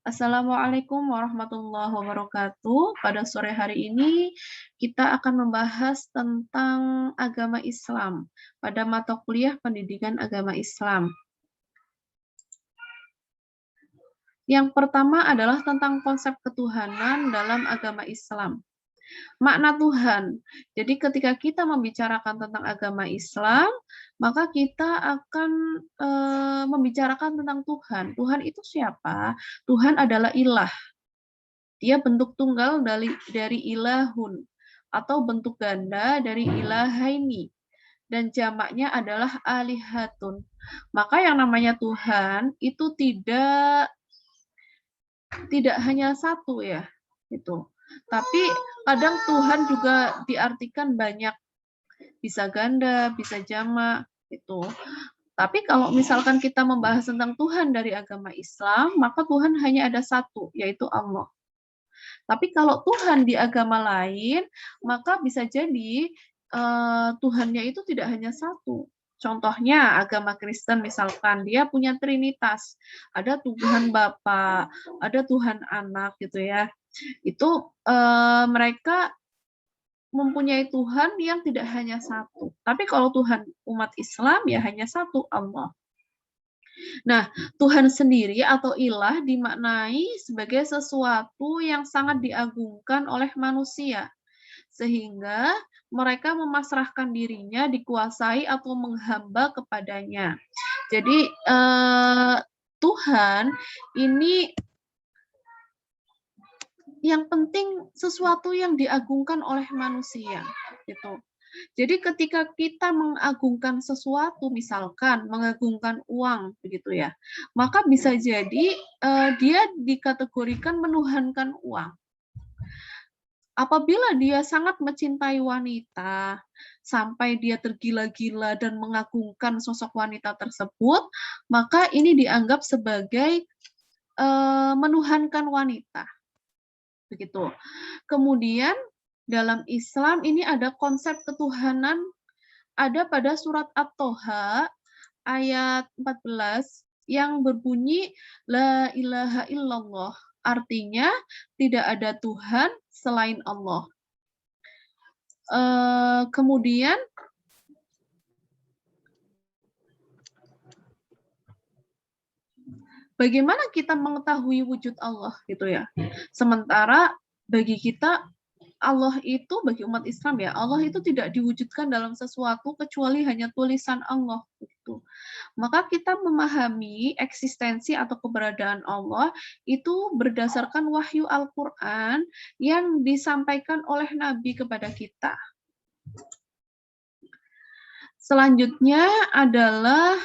Assalamualaikum warahmatullahi wabarakatuh. Pada sore hari ini kita akan membahas tentang agama Islam pada mata kuliah Pendidikan Agama Islam. Yang pertama adalah tentang konsep ketuhanan dalam agama Islam. Makna Tuhan. Jadi ketika kita membicarakan tentang agama Islam, maka kita akan membicarakan tentang Tuhan. Tuhan itu siapa? Tuhan adalah ilah. Dia bentuk tunggal dari ilahun atau bentuk ganda dari ilahaini dan jamaknya adalah alihatun. Maka yang namanya Tuhan itu tidak hanya satu ya, itu. Tapi kadang Tuhan juga diartikan banyak, bisa ganda, bisa jamak, itu. Tapi kalau misalkan kita membahas tentang Tuhan dari agama Islam, maka Tuhan hanya ada satu, yaitu Allah. Tapi kalau Tuhan di agama lain, maka bisa jadi Tuhannya itu tidak hanya satu. Contohnya agama Kristen misalkan dia punya Trinitas, ada Tuhan Bapa, ada Tuhan Anak gitu ya. Itu mereka mempunyai Tuhan yang tidak hanya satu. Tapi kalau Tuhan umat Islam ya hanya satu, Allah. Nah, Tuhan sendiri atau ilah dimaknai sebagai sesuatu yang sangat diagungkan oleh manusia, sehingga mereka memasrahkan dirinya, dikuasai atau menghamba kepadanya. Jadi Tuhan ini yang penting sesuatu yang diagungkan oleh manusia, gitu. Jadi ketika kita mengagungkan sesuatu, misalkan mengagungkan uang, begitu ya, maka bisa jadi dia dikategorikan menuhankan uang. Apabila dia sangat mencintai wanita, sampai dia tergila-gila dan mengagungkan sosok wanita tersebut, maka ini dianggap sebagai menuhankan wanita. Begitu. Kemudian dalam Islam ini ada konsep ketuhanan ada pada surat At-Toha ayat 14 yang berbunyi la ilaha illallah. Artinya tidak ada Tuhan selain Allah. Kemudian bagaimana kita mengetahui wujud Allah gitu ya. Sementara bagi kita Allah itu bagi umat Islam ya, Allah itu tidak diwujudkan dalam sesuatu kecuali hanya tulisan Allah gitu. Maka kita memahami eksistensi atau keberadaan Allah itu berdasarkan wahyu Al-Qur'an yang disampaikan oleh Nabi kepada kita. Selanjutnya adalah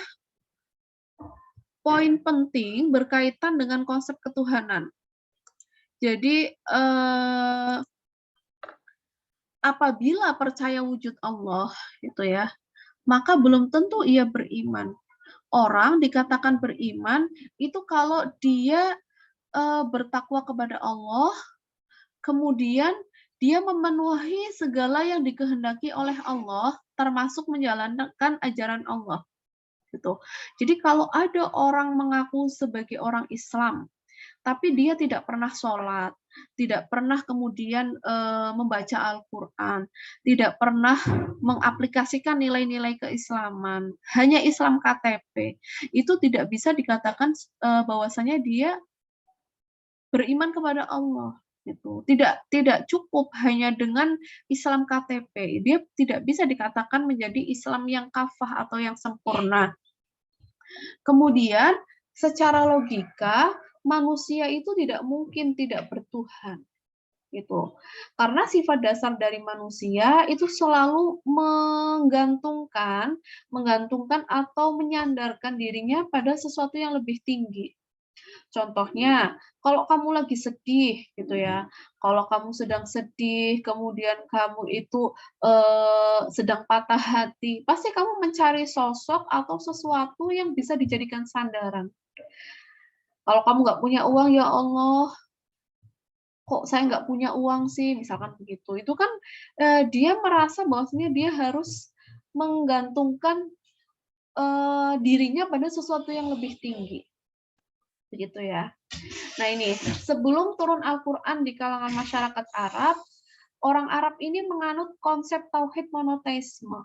poin penting berkaitan dengan konsep ketuhanan. Jadi apabila percaya wujud Allah gitu ya, maka belum tentu ia beriman. Orang dikatakan beriman itu kalau dia bertakwa kepada Allah, kemudian dia memenuhi segala yang dikehendaki oleh Allah, termasuk menjalankan ajaran Allah. Gitu. Jadi kalau ada orang mengaku sebagai orang Islam, tapi dia tidak pernah sholat, tidak pernah kemudian membaca Al-Quran, tidak pernah mengaplikasikan nilai-nilai keislaman, hanya Islam KTP, itu tidak bisa dikatakan bahwasanya dia beriman kepada Allah. Gitu. Tidak cukup hanya dengan Islam KTP, dia tidak bisa dikatakan menjadi Islam yang kafah atau yang sempurna. Kemudian secara logika manusia itu tidak mungkin tidak bertuhan gitu. Karena sifat dasar dari manusia itu selalu menggantungkan atau menyandarkan dirinya pada sesuatu yang lebih tinggi. Contohnya, kalau kamu lagi sedih gitu ya, kalau kamu sedang sedih, kemudian kamu itu sedang patah hati, pasti kamu mencari sosok atau sesuatu yang bisa dijadikan sandaran. Kalau kamu nggak punya uang, ya Allah, kok saya nggak punya uang sih, misalkan begitu. Itu kan dia merasa bahwasanya dia harus menggantungkan dirinya pada sesuatu yang lebih tinggi. begitu ya. Nah ini, sebelum turun Al-Quran di kalangan masyarakat Arab, orang Arab ini menganut konsep tauhid monoteisme.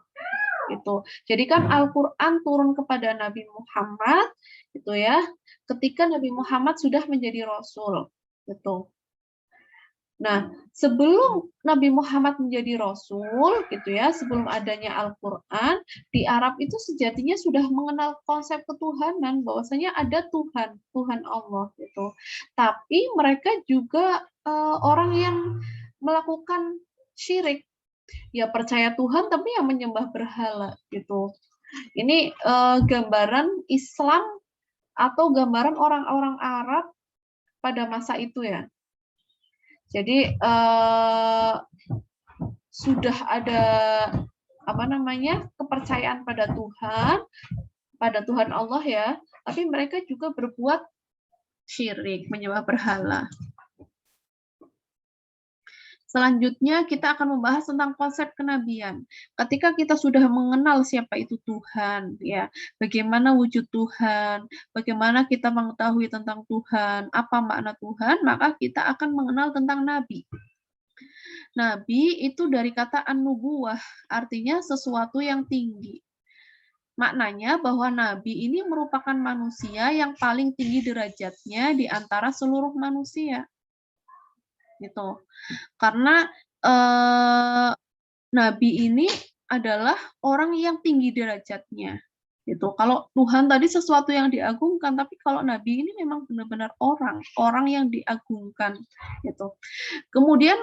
Gitu. Jadi kan Al-Quran turun kepada Nabi Muhammad, gitu ya, ketika Nabi Muhammad sudah menjadi Rasul. Gitu. Nah, sebelum Nabi Muhammad menjadi Rasul, gitu ya, sebelum adanya Al-Quran, di Arab itu sejatinya sudah mengenal konsep ketuhanan, bahwasanya ada Tuhan, Tuhan Allah, gitu. Tapi mereka juga orang yang melakukan syirik, ya percaya Tuhan tapi yang menyembah berhala, gitu. Ini gambaran Islam atau gambaran orang-orang Arab pada masa itu ya. Jadi sudah ada kepercayaan pada Tuhan Allah ya, tapi mereka juga berbuat syirik, menyembah berhala. Selanjutnya kita akan membahas tentang konsep kenabian. Ketika kita sudah mengenal siapa itu Tuhan, ya, bagaimana wujud Tuhan, bagaimana kita mengetahui tentang Tuhan, apa makna Tuhan, maka kita akan mengenal tentang nabi. Nabi itu dari kata an-nubuwah, artinya sesuatu yang tinggi. Maknanya bahwa nabi ini merupakan manusia yang paling tinggi derajatnya di antara seluruh manusia. Gitu. Karena nabi ini adalah orang yang tinggi derajatnya. Gitu. Kalau Tuhan tadi sesuatu yang diagungkan, tapi kalau nabi ini memang benar-benar orang yang diagungkan. Gitu. Kemudian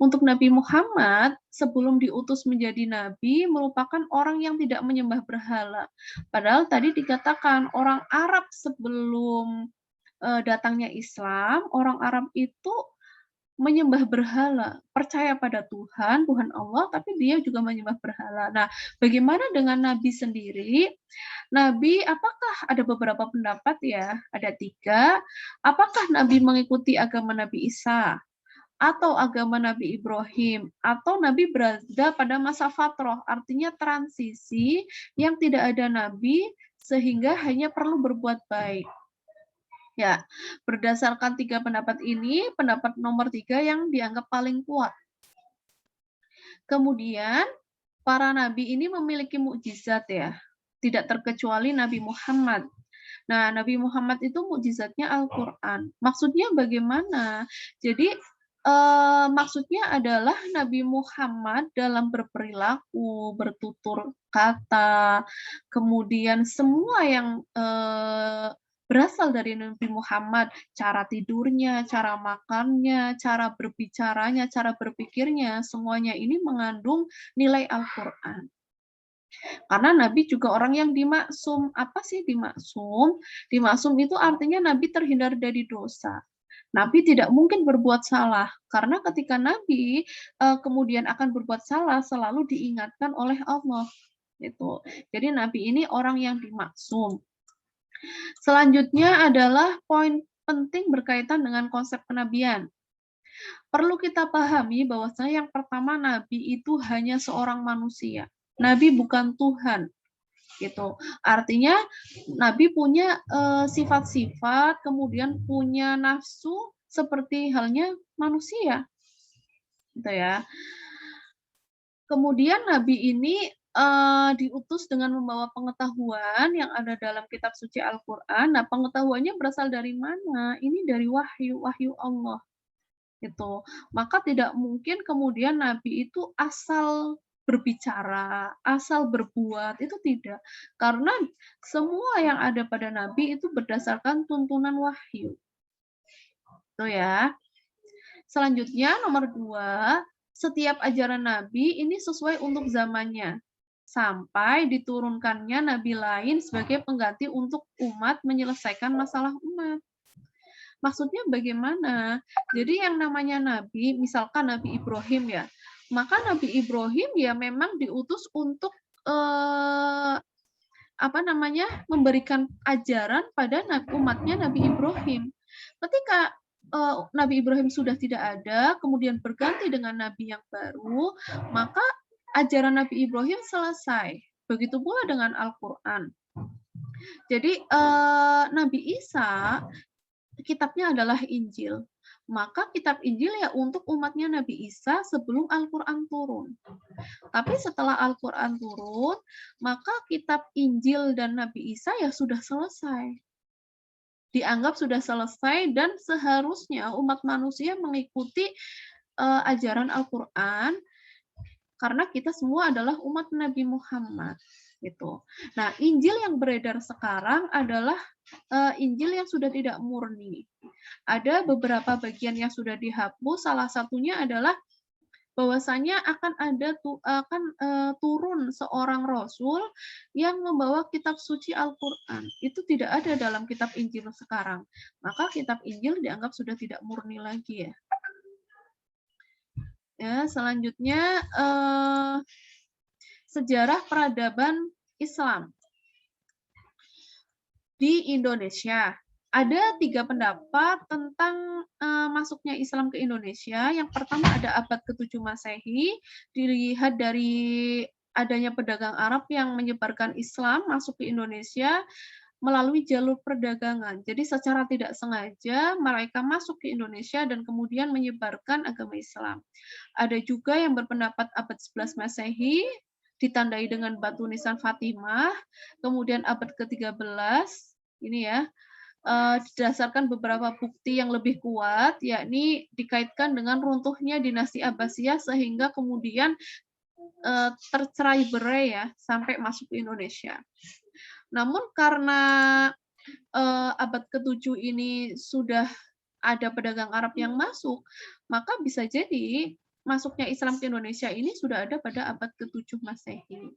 untuk Nabi Muhammad sebelum diutus menjadi nabi merupakan orang yang tidak menyembah berhala. Padahal tadi dikatakan orang Arab sebelum datangnya Islam, orang Arab itu menyembah berhala, percaya pada Tuhan Allah, tapi dia juga menyembah berhala. Nah, bagaimana dengan Nabi sendiri? Nabi, apakah ada beberapa pendapat ya? Ada 3. Apakah Nabi mengikuti agama Nabi Isa? Atau agama Nabi Ibrahim? Atau Nabi berada pada masa fatrah, artinya transisi yang tidak ada Nabi, sehingga hanya perlu berbuat baik. Ya, berdasarkan 3 pendapat ini, pendapat nomor 3 yang dianggap paling kuat. Kemudian, para nabi ini memiliki mukjizat ya, tidak terkecuali Nabi Muhammad. Nah, Nabi Muhammad itu mukjizatnya Al-Quran. Maksudnya bagaimana? Jadi, maksudnya adalah Nabi Muhammad dalam berperilaku, bertutur kata, kemudian semua yang berasal dari Nabi Muhammad, cara tidurnya, cara makannya, cara berbicaranya, cara berpikirnya, semuanya ini mengandung nilai Al-Quran. Karena Nabi juga orang yang dimaksum. Apa sih dimaksum? Dimaksum itu artinya Nabi terhindar dari dosa. Nabi tidak mungkin berbuat salah, karena ketika Nabi kemudian akan berbuat salah, selalu diingatkan oleh Allah. Gitu. Jadi Nabi ini orang yang dimaksum. Selanjutnya adalah poin penting berkaitan dengan konsep kenabian. Perlu kita pahami bahwasanya yang pertama Nabi itu hanya seorang manusia. Nabi bukan Tuhan. Gitu. Artinya Nabi punya sifat-sifat, kemudian punya nafsu seperti halnya manusia. Gitu ya. Kemudian Nabi ini diutus dengan membawa pengetahuan yang ada dalam kitab suci Al-Quran. Nah, pengetahuannya berasal dari mana? Ini dari wahyu Allah. Gitu. Maka tidak mungkin kemudian Nabi itu asal berbicara, asal berbuat, itu tidak. Karena semua yang ada pada Nabi itu berdasarkan tuntunan wahyu. Itu ya. Selanjutnya nomor 2, setiap ajaran Nabi ini sesuai untuk zamannya. Sampai diturunkannya nabi lain sebagai pengganti untuk umat menyelesaikan masalah umat. Maksudnya bagaimana? Jadi yang namanya nabi, misalkan Nabi Ibrahim ya, maka Nabi Ibrahim ya memang diutus untuk memberikan ajaran pada umatnya Nabi Ibrahim. Ketika Nabi Ibrahim sudah tidak ada, kemudian berganti dengan nabi yang baru, maka ajaran Nabi Ibrahim selesai. Begitu pula dengan Al-Quran. Jadi Nabi Isa kitabnya adalah Injil. Maka kitab Injil ya untuk umatnya Nabi Isa sebelum Al-Quran turun. Tapi setelah Al-Quran turun, maka kitab Injil dan Nabi Isa ya sudah selesai. Dianggap sudah selesai dan seharusnya umat manusia mengikuti ajaran Al-Quran karena kita semua adalah umat Nabi Muhammad gitu. Nah, Injil yang beredar sekarang adalah Injil yang sudah tidak murni. Ada beberapa bagian yang sudah dihapus, salah satunya adalah bahwasanya akan turun seorang rasul yang membawa kitab suci Al-Qur'an. Itu tidak ada dalam kitab Injil sekarang. Maka kitab Injil dianggap sudah tidak murni lagi ya. Ya, selanjutnya sejarah peradaban Islam di Indonesia. Ada 3 pendapat tentang masuknya Islam ke Indonesia. Yang pertama ada abad ke-7 Masehi, dilihat dari adanya pedagang Arab yang menyebarkan Islam masuk ke Indonesia melalui jalur perdagangan. Jadi secara tidak sengaja mereka masuk ke Indonesia dan kemudian menyebarkan agama Islam. Ada juga yang berpendapat abad 11 Masehi, ditandai dengan batu nisan Fatimah, kemudian abad ke-13, ini ya, didasarkan beberapa bukti yang lebih kuat, yakni dikaitkan dengan runtuhnya dinasti Abbasiyah sehingga kemudian tercerai-berai ya sampai masuk ke Indonesia. Namun karena abad ke-7 ini sudah ada pedagang Arab yang masuk, maka bisa jadi masuknya Islam ke Indonesia ini sudah ada pada abad ke-7 Masehi.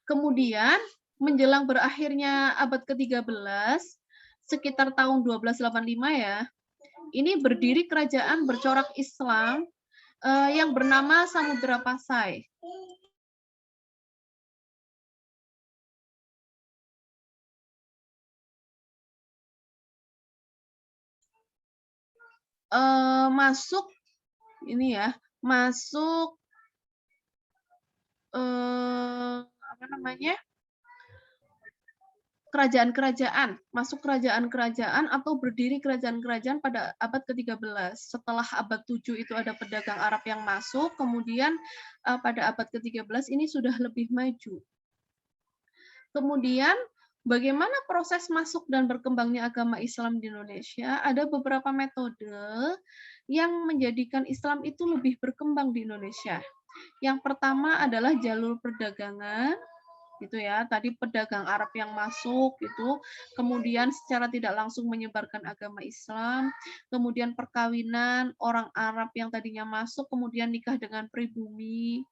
Kemudian menjelang berakhirnya abad ke-13, sekitar tahun 1285 ya, ini berdiri kerajaan bercorak Islam yang bernama Samudra Pasai. Masuk ini ya, masuk apa namanya? Kerajaan-kerajaan, masuk kerajaan-kerajaan atau berdiri kerajaan-kerajaan pada abad ke-13. Setelah abad 7 itu ada pedagang Arab yang masuk, kemudian pada abad ke-13 ini sudah lebih maju. Kemudian bagaimana proses masuk dan berkembangnya agama Islam di Indonesia? Ada beberapa metode yang menjadikan Islam itu lebih berkembang di Indonesia. Yang pertama adalah jalur perdagangan, gitu ya. Tadi pedagang Arab yang masuk gitu, kemudian secara tidak langsung menyebarkan agama Islam, kemudian perkawinan orang Arab yang tadinya masuk kemudian nikah dengan pribumi,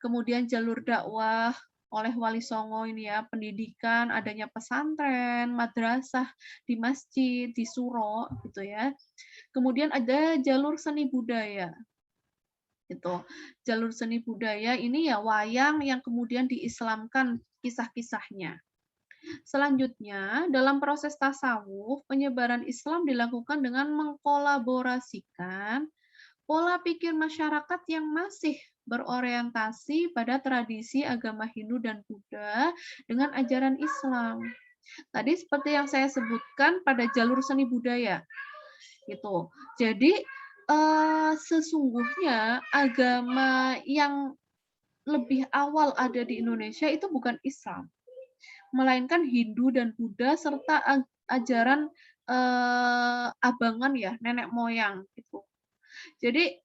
kemudian jalur dakwah oleh Wali Songo ini ya, pendidikan, adanya pesantren, madrasah di masjid, di suro gitu ya. Kemudian ada jalur seni budaya. Gitu. Jalur seni budaya ini ya wayang yang kemudian diislamkan kisah-kisahnya. Selanjutnya, dalam proses tasawuf, penyebaran Islam dilakukan dengan mengkolaborasikan pola pikir masyarakat yang masih berorientasi pada tradisi agama Hindu dan Buddha dengan ajaran Islam. Tadi seperti yang saya sebutkan pada jalur seni budaya. Gitu. Jadi sesungguhnya agama yang lebih awal ada di Indonesia itu bukan Islam, melainkan Hindu dan Buddha serta ajaran abangan ya, nenek moyang gitu. Jadi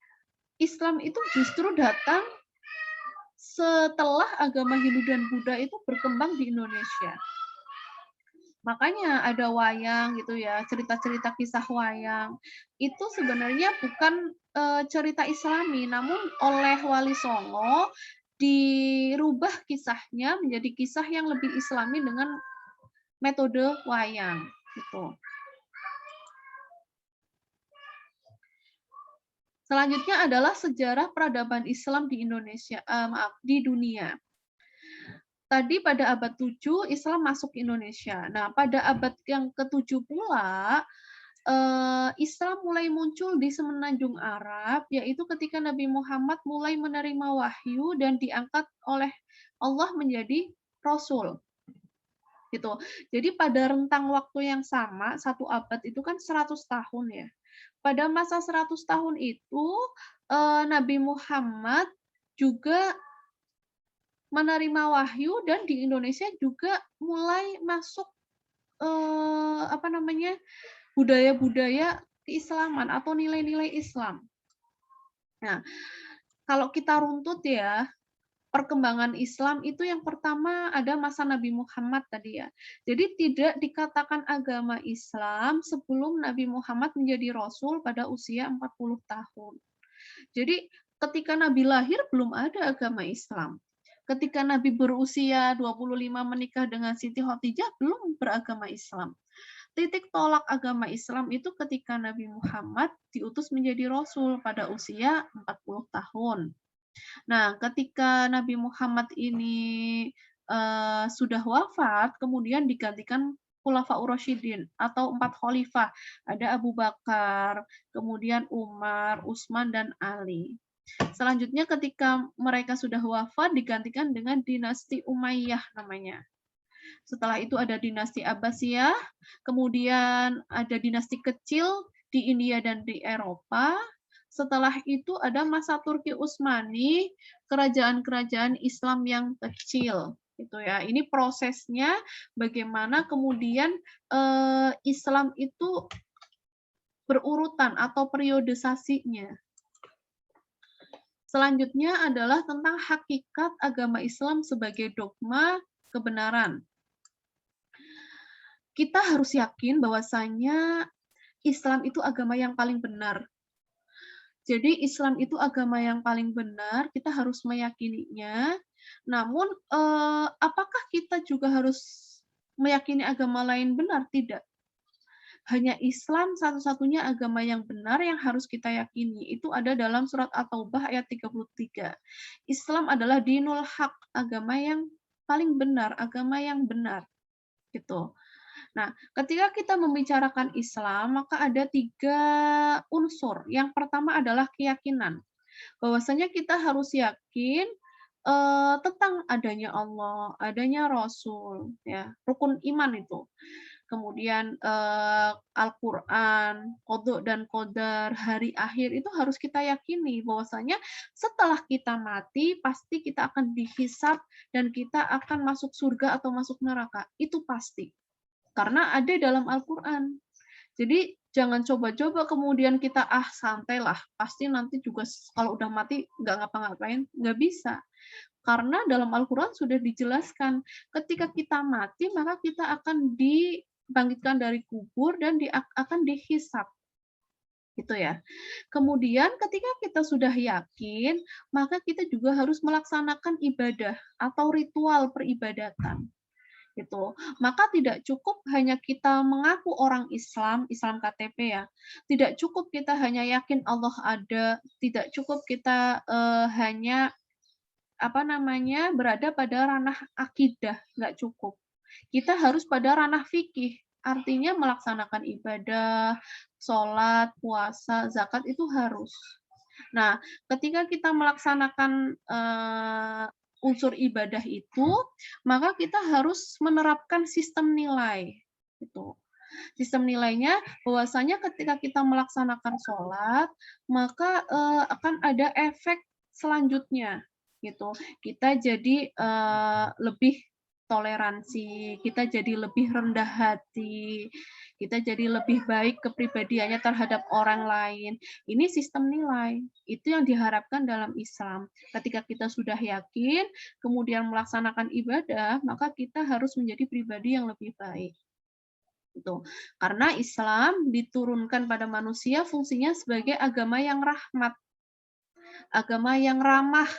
Islam itu justru datang setelah agama Hindu dan Buddha itu berkembang di Indonesia. Makanya ada wayang gitu ya, cerita-cerita kisah wayang. Itu sebenarnya bukan cerita Islami, namun oleh Wali Songo dirubah kisahnya menjadi kisah yang lebih Islami dengan metode wayang gitu. Selanjutnya adalah sejarah peradaban Islam di Indonesia, di dunia. Tadi pada abad 7 Islam masuk ke Indonesia. Nah, pada abad yang ke-7 pula Islam mulai muncul di semenanjung Arab, yaitu ketika Nabi Muhammad mulai menerima wahyu dan diangkat oleh Allah menjadi rasul gitu. Jadi pada rentang waktu yang sama, 1 abad itu kan 100 tahun ya. Pada masa 100 tahun itu, Nabi Muhammad juga menerima wahyu dan di Indonesia juga mulai masuk, apa namanya, budaya-budaya keislaman atau nilai-nilai Islam. Nah, kalau kita runtut ya, perkembangan Islam itu yang pertama ada masa Nabi Muhammad tadi ya. Jadi tidak dikatakan agama Islam sebelum Nabi Muhammad menjadi rasul pada usia 40 tahun. Jadi ketika Nabi lahir belum ada agama Islam. Ketika Nabi berusia 25 menikah dengan Siti Khadijah belum beragama Islam. Titik tolak agama Islam itu ketika Nabi Muhammad diutus menjadi rasul pada usia 40 tahun. Nah, ketika Nabi Muhammad ini, sudah wafat, kemudian digantikan Khulafaur Rasyidin atau 4 khalifah. Ada Abu Bakar, kemudian Umar, Utsman, dan Ali. Selanjutnya ketika mereka sudah wafat, digantikan dengan dinasti Umayyah namanya. Setelah itu ada dinasti Abbasiyah, kemudian ada dinasti kecil di India dan di Eropa. Setelah itu ada masa Turki Utsmani, kerajaan-kerajaan Islam yang kecil gitu ya. Ini prosesnya bagaimana kemudian Islam itu berurutan atau periodisasinya. Selanjutnya adalah tentang hakikat agama Islam sebagai dogma kebenaran. Kita harus yakin bahwasanya Islam itu agama yang paling benar. Jadi Islam itu agama yang paling benar, kita harus meyakininya. Namun, apakah kita juga harus meyakini agama lain benar? Tidak. Hanya Islam satu-satunya agama yang benar yang harus kita yakini. Itu ada dalam surat At-Taubah ayat 33. Islam adalah dinul haq, agama yang paling benar, agama yang benar. Gitu. Nah, ketika kita membicarakan Islam, maka ada 3 unsur. Yang pertama adalah keyakinan. Bahwasanya kita harus yakin tentang adanya Allah, adanya Rasul, ya, rukun iman itu. Kemudian Al-Quran, qada dan qadar, hari akhir itu harus kita yakini bahwasanya setelah kita mati pasti kita akan dihisab dan kita akan masuk surga atau masuk neraka. Itu pasti. Karena ada dalam Al-Quran. Jadi jangan coba-coba kemudian kita, santailah, pasti nanti juga kalau udah mati nggak ngapa-ngapain, nggak bisa. Karena dalam Al-Quran sudah dijelaskan, ketika kita mati maka kita akan dibangkitkan dari kubur dan akan dihisab. Gitu ya. Kemudian ketika kita sudah yakin, maka kita juga harus melaksanakan ibadah atau ritual peribadatan. Gitu. Maka tidak cukup hanya kita mengaku orang Islam, Islam KTP ya. Tidak cukup kita hanya yakin Allah ada, tidak cukup kita hanya berada pada ranah akidah, nggak cukup. Kita harus pada ranah fikih, artinya melaksanakan ibadah, sholat, puasa, zakat itu harus. Nah, ketika kita melaksanakan unsur ibadah itu, maka kita harus menerapkan sistem nilai. Gitu. Sistem nilainya bahwasanya ketika kita melaksanakan sholat, maka akan ada efek selanjutnya. Gitu. Kita jadi lebih toleransi, kita jadi lebih rendah hati, kita jadi lebih baik kepribadiannya terhadap orang lain. Ini sistem nilai. Itu yang diharapkan dalam Islam. Ketika kita sudah yakin, kemudian melaksanakan ibadah, maka kita harus menjadi pribadi yang lebih baik. Itu. Karena Islam diturunkan pada manusia fungsinya sebagai agama yang rahmat, agama yang ramah,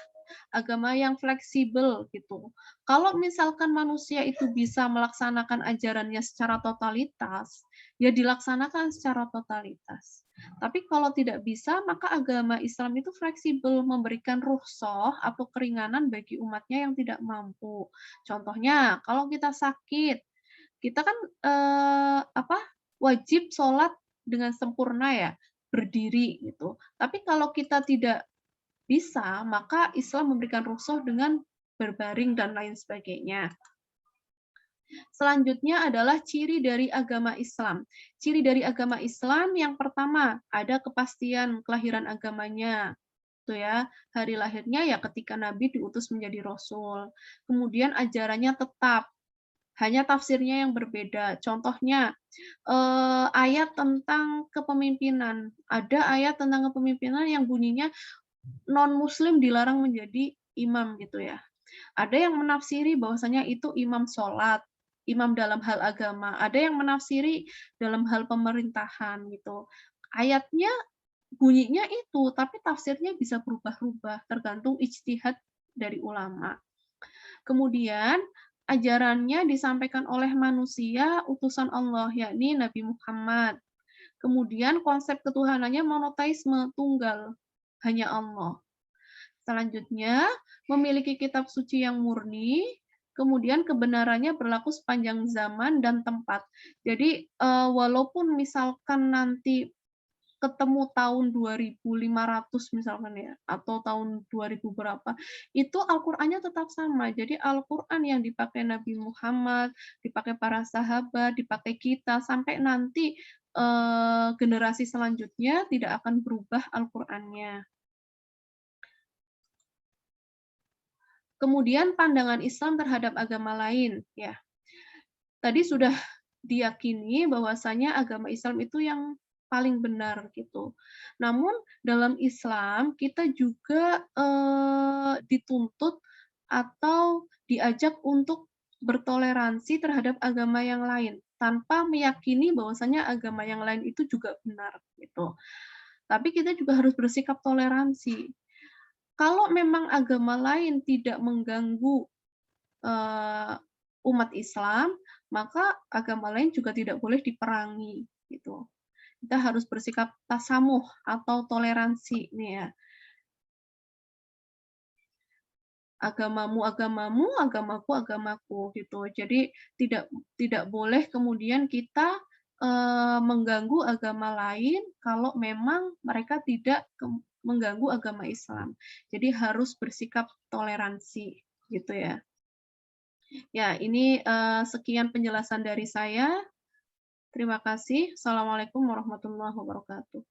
agama yang fleksibel gitu. Kalau misalkan manusia itu bisa melaksanakan ajarannya secara totalitas, ya dilaksanakan secara totalitas. Tapi kalau tidak bisa, maka agama Islam itu fleksibel, memberikan rukhsah atau keringanan bagi umatnya yang tidak mampu. Contohnya, kalau kita sakit, kita kan wajib sholat dengan sempurna ya, berdiri gitu. Tapi kalau kita tidak bisa, maka Islam memberikan rukhsah dengan berbaring dan lain sebagainya. Selanjutnya adalah ciri dari agama Islam. Ciri dari agama Islam yang pertama, ada kepastian kelahiran agamanya. Tuh ya, hari lahirnya ya ketika Nabi diutus menjadi rasul. Kemudian ajarannya tetap, hanya tafsirnya yang berbeda. Contohnya, ayat tentang kepemimpinan. Ada ayat tentang kepemimpinan yang bunyinya non-muslim dilarang menjadi imam gitu ya. Ada yang menafsiri bahwasanya itu imam sholat, imam dalam hal agama. Ada yang menafsiri dalam hal pemerintahan gitu. Ayatnya bunyinya itu, tapi tafsirnya bisa berubah-ubah tergantung ijtihad dari ulama. Kemudian ajarannya disampaikan oleh manusia utusan Allah, yakni Nabi Muhammad. Kemudian konsep ketuhanannya monoteisme, tunggal, hanya Allah. Selanjutnya, memiliki kitab suci yang murni, kemudian kebenarannya berlaku sepanjang zaman dan tempat. Jadi, walaupun misalkan nanti ketemu tahun 2500 misalkan ya, atau tahun 2000 berapa, itu Al-Qur'annya tetap sama. Jadi Al-Qur'an yang dipakai Nabi Muhammad, dipakai para sahabat, dipakai kita, sampai nanti, generasi selanjutnya tidak akan berubah Al-Qur'annya. Kemudian pandangan Islam terhadap agama lain, ya. Tadi sudah diyakini bahwasanya agama Islam itu yang paling benar gitu. Namun dalam Islam kita juga, dituntut atau diajak untuk bertoleransi terhadap agama yang lain, tanpa meyakini bahwasanya agama yang lain itu juga benar gitu. Tapi kita juga harus bersikap toleransi. Kalau memang agama lain tidak mengganggu eee, umat Islam, maka agama lain juga tidak boleh diperangi, gitu. Kita harus bersikap tasamuh atau toleransi nih ya. Agamamu agamamu, agamaku agamaku, gitu. Jadi tidak tidak boleh kemudian kita, mengganggu agama lain kalau memang mereka tidak mengganggu agama Islam. Jadi harus bersikap toleransi, gitu ya. Ya, ini, sekian penjelasan dari saya. Terima kasih. Assalamualaikum warahmatullahi wabarakatuh.